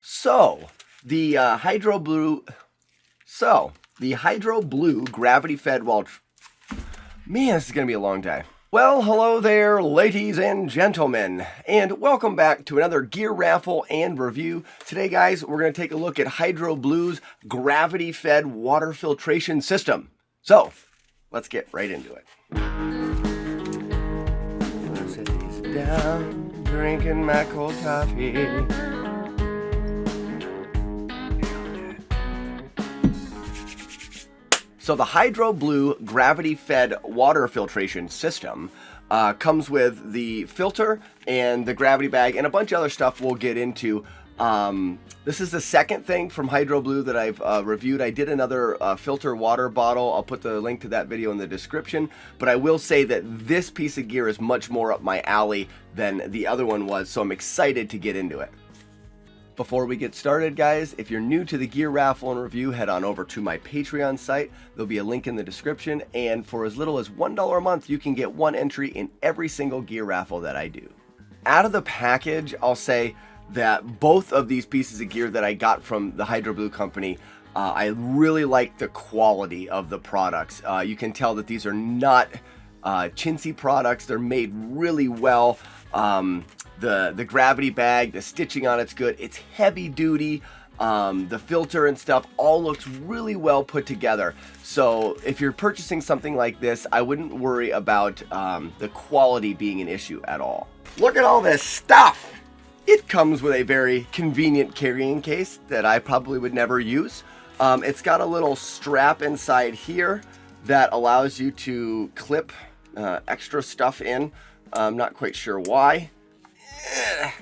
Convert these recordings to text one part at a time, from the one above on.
So, the Hydroblu gravity-fed Man, this is going to be a long day. Well, hello there, ladies and gentlemen, and welcome back to another gear raffle and review. Today, guys, we're going to take a look at Hydroblu's gravity-fed water filtration system. So, let's get right into it. Sit down, drinking my cold coffee. So the Hydroblu gravity-fed water filtration system comes with the filter and the gravity bag and a bunch of other stuff we'll get into. This is the second thing from Hydroblu that I've reviewed. I did another filter water bottle. I'll put the link to that video in the description. But I will say that this piece of gear is much more up my alley than the other one was, so I'm excited to get into it. Before we get started, guys, if you're new to the gear raffle and review, head on over to my Patreon site. There'll be a link in the description, and for as little as $1 a month, you can get one entry in every single gear raffle that I do. Out of the package, I'll say that both of these pieces of gear that I got from the Hydroblu company, I really like the quality of the products. You can tell that these are not chintzy products. They're made really well. The gravity bag, the stitching on it's good. It's heavy duty. The filter and stuff all looks really well put together. So if you're purchasing something like this, I wouldn't worry about the quality being an issue at all. Look at all this stuff. It comes with a very convenient carrying case that I probably would never use. It's got a little strap inside here that allows you to clip extra stuff in. I'm not quite sure why.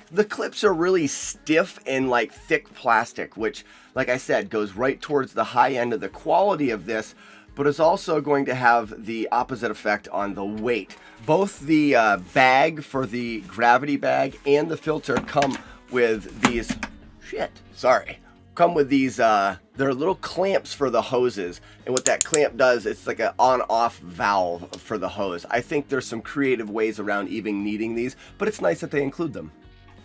The clips are really stiff and like thick plastic, which, like I said, goes right towards the high end of the quality of this, but is also going to have the opposite effect on the weight. Both the bag for the gravity bag and the filter come with these, come with these, they're little clamps for the hoses. And what that clamp does, it's like an on-off valve for the hose. I think there's some creative ways around even needing these, but it's nice that they include them.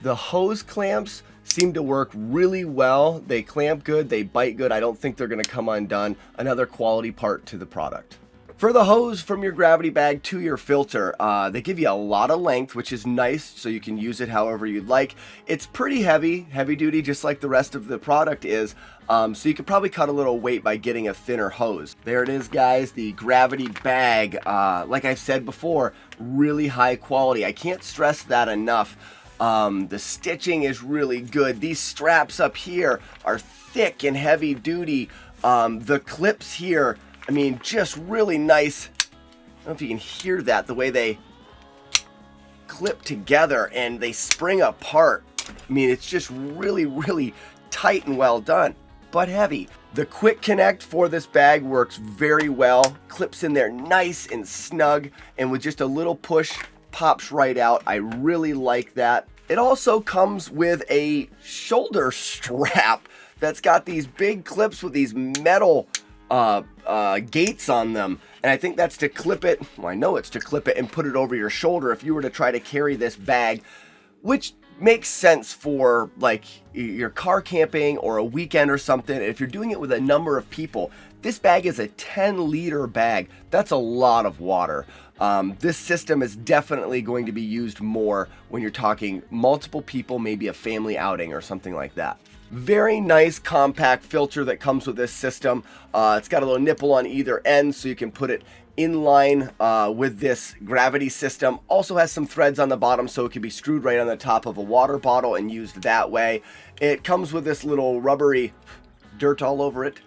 The hose clamps seem to work really well. They clamp good, they bite good. I don't think they're gonna come undone. Another quality part to the product. For the hose from your gravity bag to your filter, they give you a lot of length, which is nice, so you can use it however you'd like. It's pretty heavy duty, just like the rest of the product is, so you could probably cut a little weight by getting a thinner hose. There it is, guys, the gravity bag. Like I've said before, really high quality. I can't stress that enough. The stitching is really good. These straps up here are thick and heavy duty. The clips here, I mean, just really nice. I don't know if you can hear that, the way they clip together and they spring apart. I mean, it's just really, really tight and well done, but heavy. The quick connect for this bag works very well. Clips in there nice and snug, and with just a little push, pops right out. I really like that. It also comes with a shoulder strap that's got these big clips with these metal gates on them, and I think that's to clip it. Well, I know it's to clip it and put it over your shoulder if you were to try to carry this bag, which makes sense for like your car camping or a weekend or something. If you're doing it with a number of people, this bag is a 10-liter bag. That's a lot of water. This system is definitely going to be used more when you're talking multiple people, maybe a family outing or something like that. Very nice compact filter that comes with this system. It's got a little nipple on either end so you can put it in line with this gravity system. Also has some threads on the bottom so it can be screwed right on the top of a water bottle and used that way. It comes with this little rubbery, dirt all over it.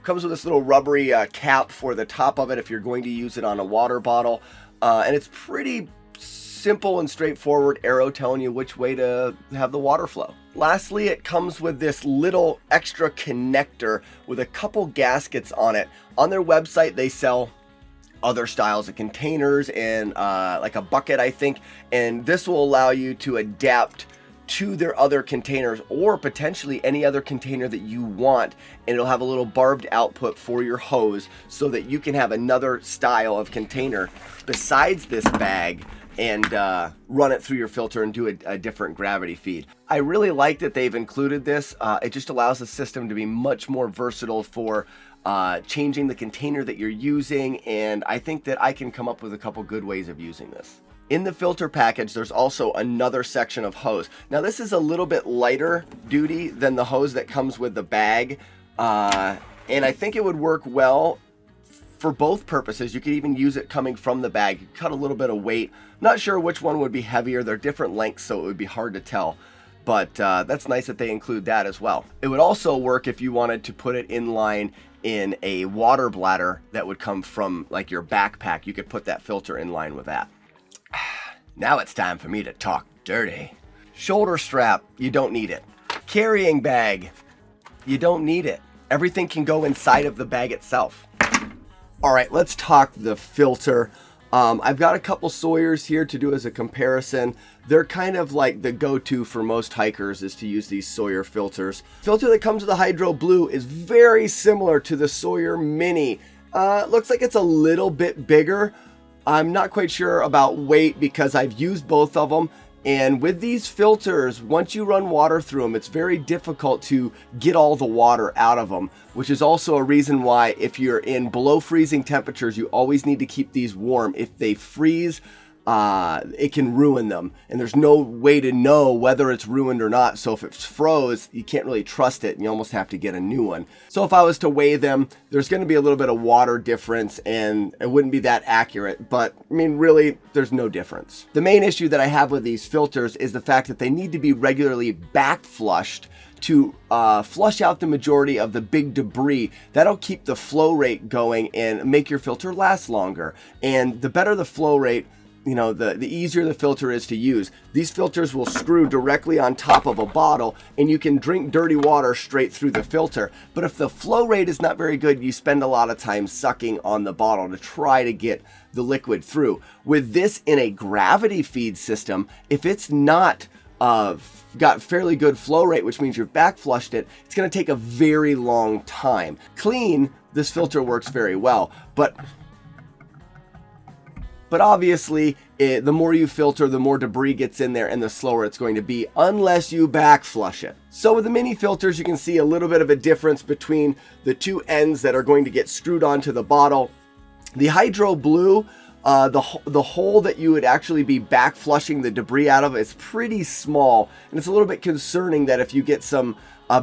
Comes with this little rubbery cap for the top of it if you're going to use it on a water bottle. And it's pretty simple and straightforward arrow telling you which way to have the water flow. Lastly, it comes with this little extra connector with a couple gaskets on it. On their website, they sell other styles of containers and like a bucket, I think, and this will allow you to adapt to their other containers or potentially any other container that you want, and it'll have a little barbed output for your hose so that you can have another style of container besides this bag and run it through your filter and do a different gravity feed. I really like that they've included this. It just allows the system to be much more versatile for changing the container that you're using, and I think that I can come up with a couple good ways of using this. In the filter package, there's also another section of hose. Now this is a little bit lighter duty than the hose that comes with the bag, and I think it would work well for both purposes. You could even use it coming from the bag. You cut a little bit of weight. Not sure which one would be heavier. They're different lengths, so it would be hard to tell. But that's nice that they include that as well. It would also work if you wanted to put it in line in a water bladder that would come from like your backpack. You could put that filter in line with that. Now it's time for me to talk dirty. Shoulder strap, you don't need it. Carrying bag, you don't need it. Everything can go inside of the bag itself. All right, let's talk the filter. I've got a couple Sawyers here to do as a comparison. They're kind of like the go-to for most hikers is to use these Sawyer filters. The filter that comes with the Hydroblu is very similar to the Sawyer Mini. Looks like it's a little bit bigger. I'm not quite sure about weight because I've used both of them. And with these filters, once you run water through them, it's very difficult to get all the water out of them, which is also a reason why if you're in below freezing temperatures, you always need to keep these warm. If they freeze, it can ruin them, and there's no way to know whether it's ruined or not. So if it's froze, you can't really trust it, and you almost have to get a new one. So if I was to weigh them, there's going to be a little bit of water difference, and it wouldn't be that accurate, but I mean, really, there's no difference. The main issue that I have with these filters is the fact that they need to be regularly back flushed to flush out the majority of the big debris. That'll keep the flow rate going and make your filter last longer. And the better the flow rate, you know, the easier the filter is to use. These filters will screw directly on top of a bottle, and you can drink dirty water straight through the filter. But if the flow rate is not very good, you spend a lot of time sucking on the bottle to try to get the liquid through. With this in a gravity feed system, if it's not got fairly good flow rate, which means you've back flushed it, it's going to take a very long time. Clean, this filter works very well, but obviously, the more you filter, the more debris gets in there and the slower it's going to be unless you back flush it. So with the mini filters, you can see a little bit of a difference between the two ends that are going to get screwed onto the bottle. The Hydroblu, the hole that you would actually be back flushing the debris out of is pretty small, and it's a little bit concerning that if you get some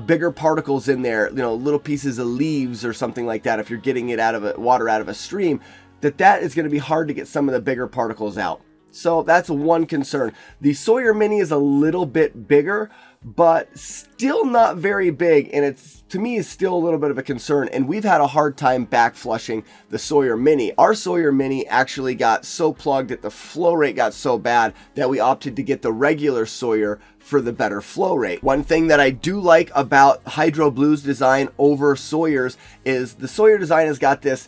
bigger particles in there, you know, little pieces of leaves or something like that, if you're getting it out of water out of a stream, that is going to be hard to get some of the bigger particles out. So that's one concern. The Sawyer Mini is a little bit bigger, but still not very big, and it's, to me, is still a little bit of a concern, and we've had a hard time back flushing the Sawyer Mini. Our Sawyer Mini actually got so plugged that the flow rate got so bad that we opted to get the regular Sawyer for the better flow rate. One thing that I do like about Hydroblu's design over Sawyer's is the Sawyer design has got this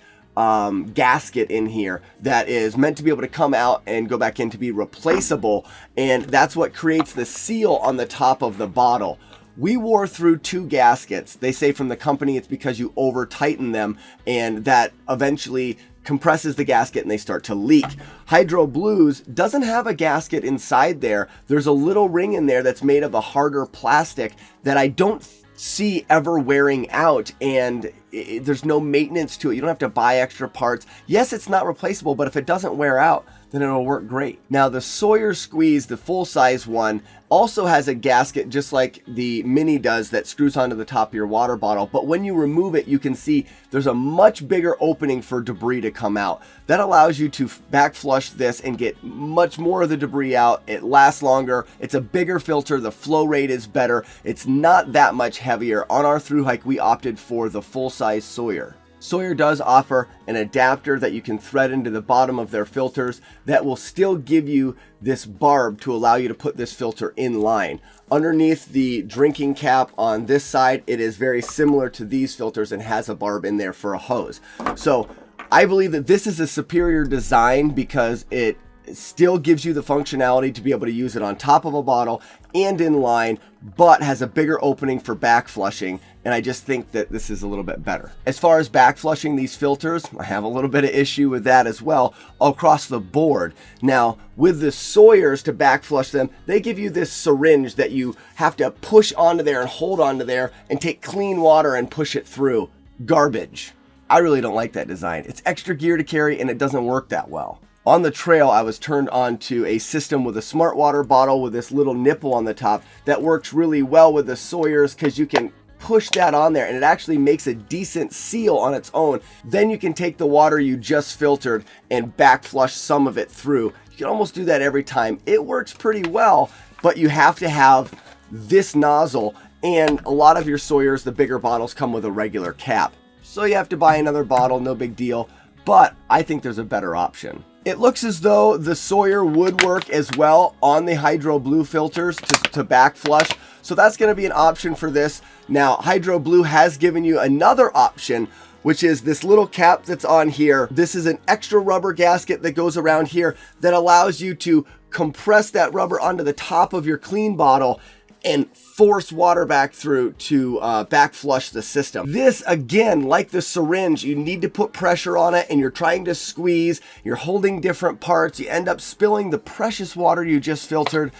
gasket in here that is meant to be able to come out and go back in to be replaceable, and that's what creates the seal on the top of the bottle. We wore through 2 gaskets. They say from the company it's because you over tighten them, and that eventually compresses the gasket and they start to leak. Hydroblu's doesn't have a gasket inside there. There's a little ring in there that's made of a harder plastic that I don't see ever wearing out, and there's no maintenance to it. You don't have to buy extra parts. Yes, it's not replaceable, but if it doesn't wear out, then it'll work great. Now the Sawyer Squeeze, the full-size one, also has a gasket just like the Mini does that screws onto the top of your water bottle, but when you remove it, you can see there's a much bigger opening for debris to come out. That allows you to back flush this and get much more of the debris out. It lasts longer. It's a bigger filter. The flow rate is better. It's not that much heavier. On our thru hike, we opted for the full-size Sawyer. Sawyer does offer an adapter that you can thread into the bottom of their filters that will still give you this barb to allow you to put this filter in line. Underneath the drinking cap on this side, it is very similar to these filters and has a barb in there for a hose. So I believe that this is a superior design because it It still gives you the functionality to be able to use it on top of a bottle and in line, but has a bigger opening for back flushing. And I just think that this is a little bit better. As far as back flushing these filters, I have a little bit of issue with that as well across the board. Now, with the Sawyers to back flush them, they give you this syringe that you have to push onto there and hold onto there and take clean water and push it through. Garbage. I really don't like that design. It's extra gear to carry and it doesn't work that well. On the trail, I was turned on to a system with a smart water bottle with this little nipple on the top that works really well with the Sawyers because you can push that on there and it actually makes a decent seal on its own. Then you can take the water you just filtered and back flush some of it through. You can almost do that every time. It works pretty well, but you have to have this nozzle, and a lot of your Sawyers, the bigger bottles, come with a regular cap. So you have to buy another bottle, no big deal, but I think there's a better option. It looks as though the Sawyer would work as well on the Hydroblu filters to back flush. So that's going to be an option for this. Now, Hydroblu has given you another option, which is this little cap that's on here. This is an extra rubber gasket that goes around here that allows you to compress that rubber onto the top of your clean bottle and force water back through to back flush the system. This, again, like the syringe, you need to put pressure on it and you're trying to squeeze, you're holding different parts, you end up spilling the precious water you just filtered.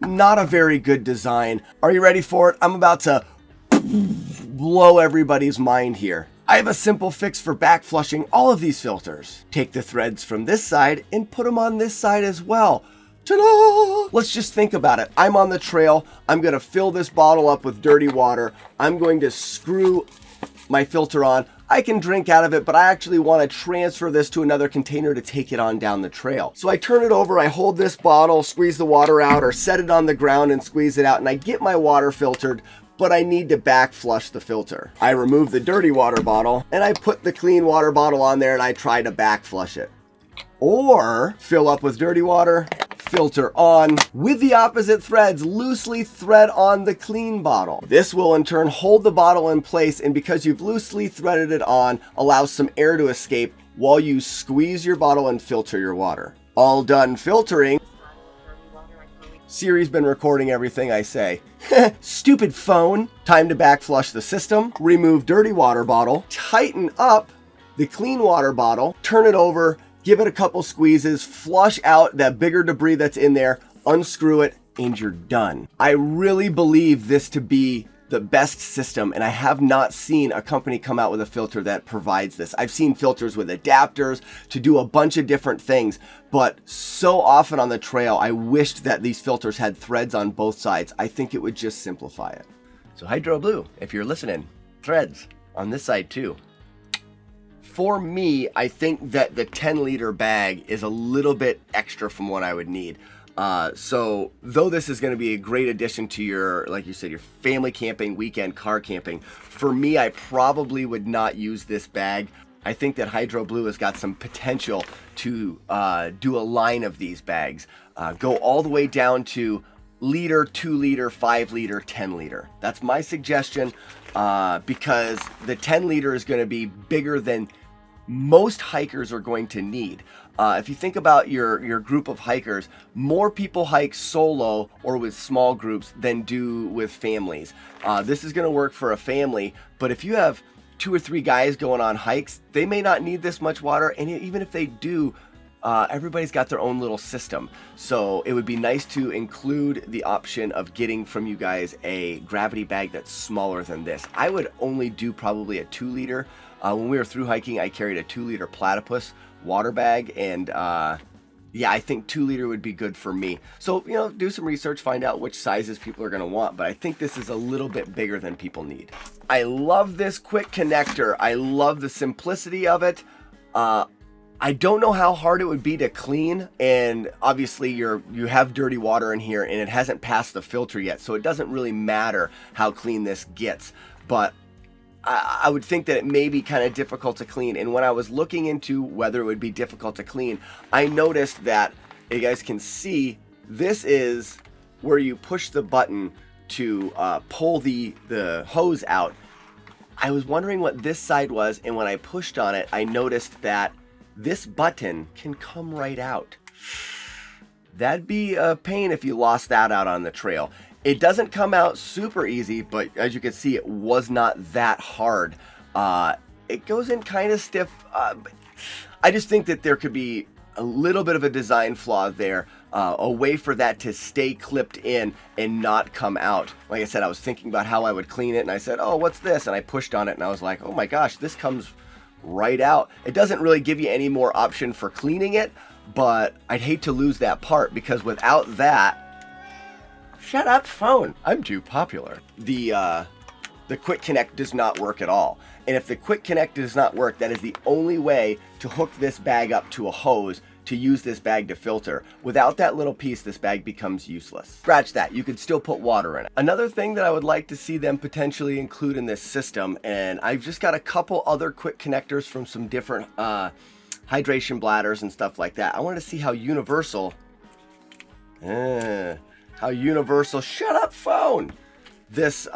Not a very good design. Are you ready for it? I'm about to blow everybody's mind here. I have a simple fix for back flushing all of these filters. Take the threads from this side and put them on this side as well. Ta-da! Let's just think about it. I'm on the trail. I'm going to fill this bottle up with dirty water. I'm going to screw my filter on. I can drink out of it, but I actually want to transfer this to another container to take it on down the trail. So I turn it over, I hold this bottle, squeeze the water out, or set it on the ground and squeeze it out, and I get my water filtered, but I need to back flush the filter. I remove the dirty water bottle, and I put the clean water bottle on there, and I try to back flush it. Or fill up with dirty water, filter on, with the opposite threads, loosely thread on the clean bottle. This will in turn hold the bottle in place, and because you've loosely threaded it on, allows some air to escape while you squeeze your bottle and filter your water. All done filtering. Siri's been recording everything I say. Stupid phone. Time to back flush the system, remove dirty water bottle, tighten up the clean water bottle, turn it over, give it a couple squeezes, flush out that bigger debris that's in there, unscrew it, and you're done. I really believe this to be the best system, and I have not seen a company come out with a filter that provides this. I've seen filters with adapters to do a bunch of different things, but so often on the trail, I wished that these filters had threads on both sides. I think it would just simplify it. So Hydroblu, if you're listening, threads on this side too. For me, I think that the 10-liter bag is a little bit extra from what I would need. So though this is going to be a great addition to your, like you said, your family camping, weekend car camping, for me, I probably would not use this bag. I think that Hydroblu has got some potential to do a line of these bags. Go all the way down to liter, 2-liter, 5-liter, 10-liter. That's my suggestion because the 10-liter is going to be bigger than most hikers are going to need. If you think about your group of hikers, more people hike solo or with small groups than do with families. This is going to work for a family, but if you have 2 or 3 guys going on hikes, they may not need this much water, and even if they do, everybody's got their own little system. So it would be nice to include the option of getting from you guys a gravity bag that's smaller than this. I would only do probably a 2-liter. When we were through hiking, I carried a 2-liter platypus water bag, and yeah, I think 2-liter would be good for me. So, you know, do some research, find out which sizes people are going to want, but I think this is a little bit bigger than people need. I love this quick connector. I love the simplicity of it. I don't know how hard it would be to clean, and obviously you have dirty water in here and it hasn't passed the filter yet, so it doesn't really matter how clean this gets, but I would think that it may be kind of difficult to clean. And when I was looking into whether it would be difficult to clean, I noticed that, you guys can see, this is where you push the button to pull the hose out. I was wondering what this side was, and when I pushed on it, I noticed that this button can come right out. That'd be a pain if you lost that out on the trail. It doesn't come out super easy, but as you can see, it was not that hard. It goes in kind of stiff. I just think that there could be a little bit of a design flaw there, a way for that to stay clipped in and not come out. Like I said, I was thinking about how I would clean it, and I said, oh, what's this? And I pushed on it, and I was like, oh my gosh, this comes right out. It doesn't really give you any more option for cleaning it, but I'd hate to lose that part, because without that, shut up phone, I'm too popular. The quick connect does not work at all. And if the quick connect does not work, that is the only way to hook this bag up to a hose to use this bag to filter. Without that little piece, this bag becomes useless. Scratch that, you could still put water in it. Another thing that I would like to see them potentially include in this system, and I've just got a couple other quick connectors from some different hydration bladders and stuff like that. I wanted to see how universal, shut up phone, this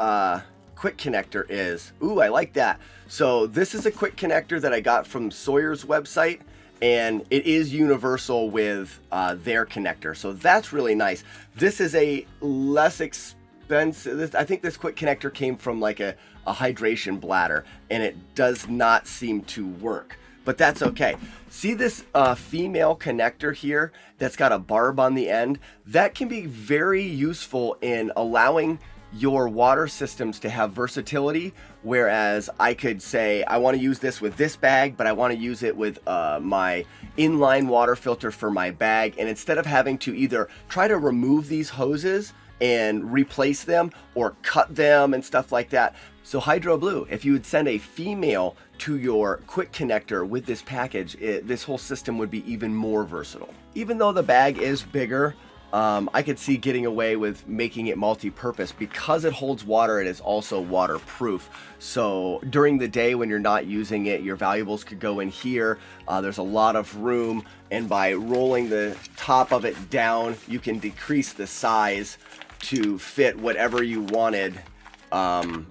quick connector is. Ooh, I like that. So this is a quick connector that I got from Sawyer's website, and it is universal with their connector. So that's really nice. This is a less expensive, I think this quick connector came from like a hydration bladder, and it does not seem to work. But that's okay. See this female connector here that's got a barb on the end? That can be very useful in allowing your water systems to have versatility, whereas I could say I want to use this with this bag, but I want to use it with my inline water filter for my bag, and instead of having to either try to remove these hoses and replace them or cut them and stuff like that. So Hydroblu, if you would send a female to your quick connector with this package, this whole system would be even more versatile. Even though the bag is bigger, I could see getting away with making it multi-purpose. Because it holds water, it is also waterproof. So during the day when you're not using it, your valuables could go in here. There's a lot of room, and by rolling the top of it down, you can decrease the size to fit whatever you wanted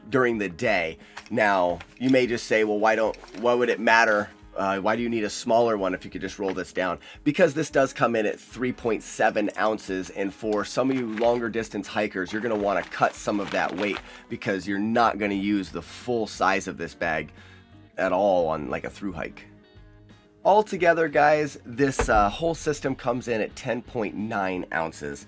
during the day. Now, you may just say, well, why would it matter? Why do you need a smaller one if you could just roll this down? Because this does come in at 3.7 ounces, and for some of you longer distance hikers, you're going to want to cut some of that weight, because you're not going to use the full size of this bag at all on like a through hike. Altogether, guys, this whole system comes in at 10.9 ounces.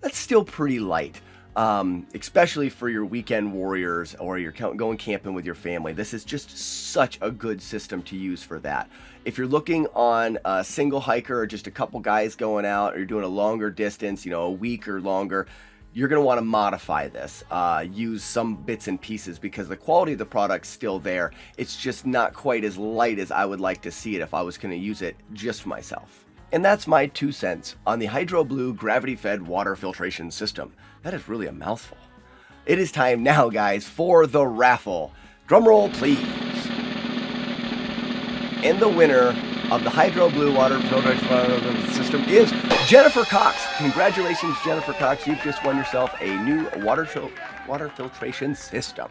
That's still pretty light. Especially for your weekend warriors, or you're going camping with your family. This is just such a good system to use for that. If you're looking on a single hiker, or just a couple guys going out, or you're doing a longer distance, a week or longer, you're going to want to modify this, use some bits and pieces, because the quality of the product's still there. It's just not quite as light as I would like to see it if I was going to use it just myself. And that's my 2 cents on the Hydroblu gravity-fed water filtration system. That is really a mouthful. It is time now, guys, for the raffle. Drumroll, please. And the winner of the Hydroblu water filtration system is Jennifer Cox. Congratulations, Jennifer Cox. You've just won yourself a new water filtration system.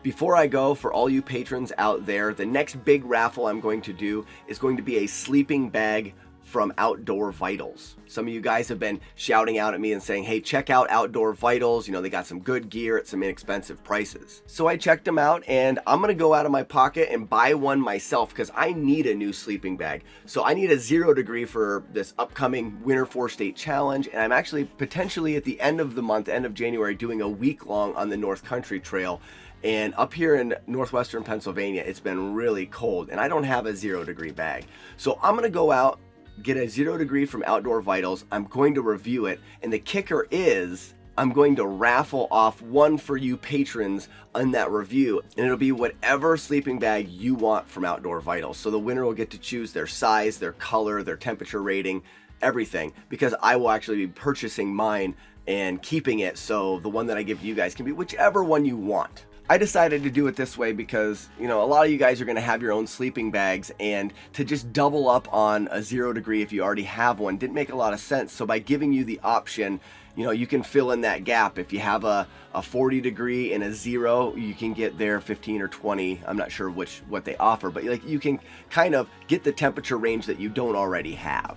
Before I go, for all you patrons out there, the next big raffle I'm going to do is going to be a sleeping bag from Outdoor Vitals. Some of you guys have been shouting out at me and saying, hey, check out Outdoor Vitals. They got some good gear at some inexpensive prices. So I checked them out, and I'm going to go out of my pocket and buy one myself, because I need a new sleeping bag. So I need a 0 degree for this upcoming Winter 4-State Challenge, and I'm actually potentially at the end of the month, end of January, doing a week long on the North Country Trail. And up here in northwestern Pennsylvania, it's been really cold, and I don't have a 0 degree bag. So I'm going to go out, get a 0 degree from Outdoor Vitals. I'm going to review it, and the kicker is I'm going to raffle off one for you patrons in that review, and it'll be whatever sleeping bag you want from Outdoor Vitals. So the winner will get to choose their size, their color, their temperature rating, everything, because I will actually be purchasing mine and keeping it, so the one that I give you guys can be whichever one you want. I decided to do it this way because, a lot of you guys are going to have your own sleeping bags, and to just double up on a 0 degree if you already have one didn't make a lot of sense. So by giving you the option, you can fill in that gap. If you have a 40 degree and a 0, you can get their 15 or 20. I'm not sure what they offer, but you can kind of get the temperature range that you don't already have.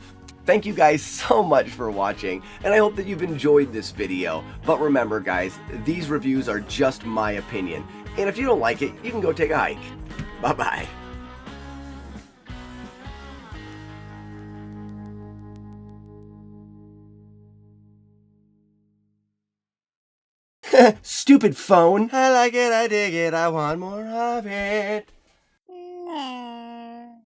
thank you guys so much for watching, and I hope that you've enjoyed this video. But remember guys, these reviews are just my opinion, and if you don't like it, you can go take a hike. Bye-bye. Stupid phone. I like it, I dig it, I want more of it.